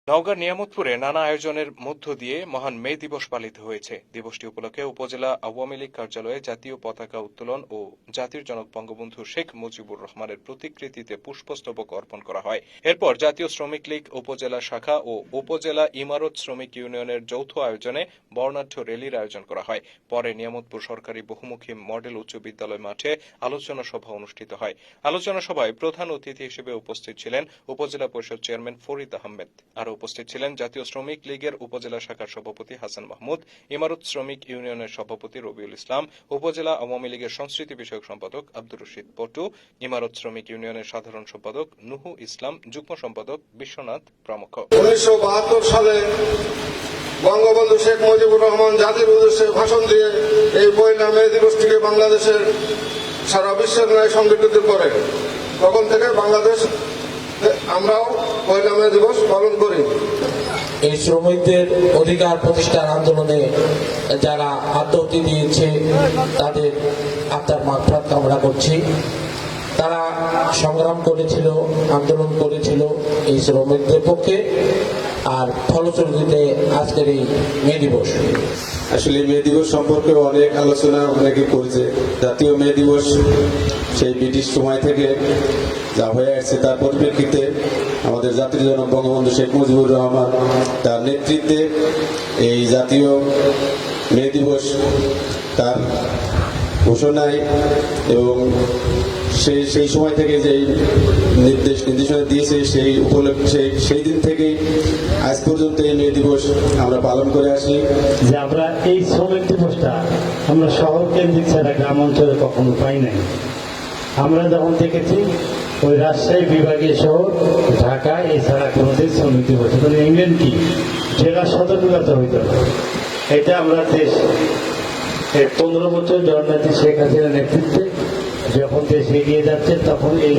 নওগাঁর নিয়ামতপুরে নানা আয়োজনের মধ্য দিয়ে মহান মে দিবস পালিত হয়েছে। দিবসটি উপলক্ষে উপজেলা আওয়ামী লীগ কার্যালয়ে জাতীয় পতাকা উত্তোলন ও জাতির জনক বঙ্গবন্ধু শেখ মুজিবুর রহমানের প্রতিকৃতিতে পুষ্পস্তবক অর্পণ করা হয়। এরপর জাতীয় শ্রমিক লীগ উপজেলা শাখা ও উপজেলা ইমারত শ্রমিক ইউনিয়নের যৌথ আয়োজনে বর্ণাঢ্য র্যালির আয়োজন করা হয়। পরে নিয়ামতপুর সরকারি বহুমুখী মডেল উচ্চ বিদ্যালয় মাঠে আলোচনা সভা অনুষ্ঠিত হয়। আলোচনা সভায় প্রধান অতিথি হিসেবে উপস্থিত ছিলেন উপজেলা পরিষদ চেয়ারম্যান ফরিদ আহমেদ। আরও উপস্থিত ছিলেন জাতীয় শ্রমিক লীগের উপজেলা শাখার সভাপতি হাসান মাহমুদ, ইমারত শ্রমিক ইউনিয়নের সভাপতি রবিউল ইসলাম, উপজেলা আওয়ামী লীগের সংস্কৃতি বিষয়ক সম্পাদক আব্দুর রশিদ পটু, ইমারত শ্রমিক ইউনিয়নের সাধারণ সম্পাদক নুহু ইসলাম, যুগ্ম সম্পাদক বিশ্বনাথ প্রমুখ। 1972 সালে বঙ্গবন্ধু শেখ মুজিবুর রহমান জাতির উদ্দেশ্যে ভাষণ দিয়ে এই 1 মে দিবসটিকে বাংলাদেশের সারা বিশ্বের ন্যায় সংগঠিত করে। তখন থেকে বাংলাদেশ আমরাও 1 মে দিবস পালন করি। এই শ্রমিকদের অধিকার প্রতিষ্ঠার আন্দোলনে যারা আত্মাহুতি দিয়েছে তাদের আত্মার মাগফিরাত কামনা করছি। তারা সংগ্রাম করেছিল, আন্দোলন করেছিল এই শ্রমিকদের পক্ষে, আর ফলশ্রুতিতে আজকের এই মে দিবস। আসলে মে দিবস সম্পর্কে অনেক আলোচনা অনেকে করেছে। জাতীয় মে দিবস সেই ব্রিটিশ সময় থেকে যা হয়ে আসছে তার পরিপ্রেক্ষিতে আমাদের জাতির জনক বঙ্গবন্ধু শেখ মুজিবুর রহমান তার নেতৃত্বে এই জাতীয় মে দিবস তার ঘোষণায় এবং সেই সময় থেকে যেই নির্দেশনা দিয়েছে সেই উপলক্ষে সেই দিন থেকেই আজ পর্যন্ত এই মে দিবস আমরা পালন করে আসি। যে আমরা এই শ্রমিক দিবসটা আমরা শহর কেন্দ্রিক ছাড়া গ্রাম অঞ্চলে কখনো পাই নাই। আমরা যখন দেখেছি ওই রাজশাহী বিভাগীয় শহর ঢাকা এছাড়া কোনোদিন শ্রমিক দিবস ইংল্যান্ড কি জেলা সদরগুলোতে হইত না। এটা আমরা দেশ 15 বছর জননেত্রী শেখ হাসিনার নেতৃত্বে যখন দেশ এগিয়ে যাচ্ছে তখন এই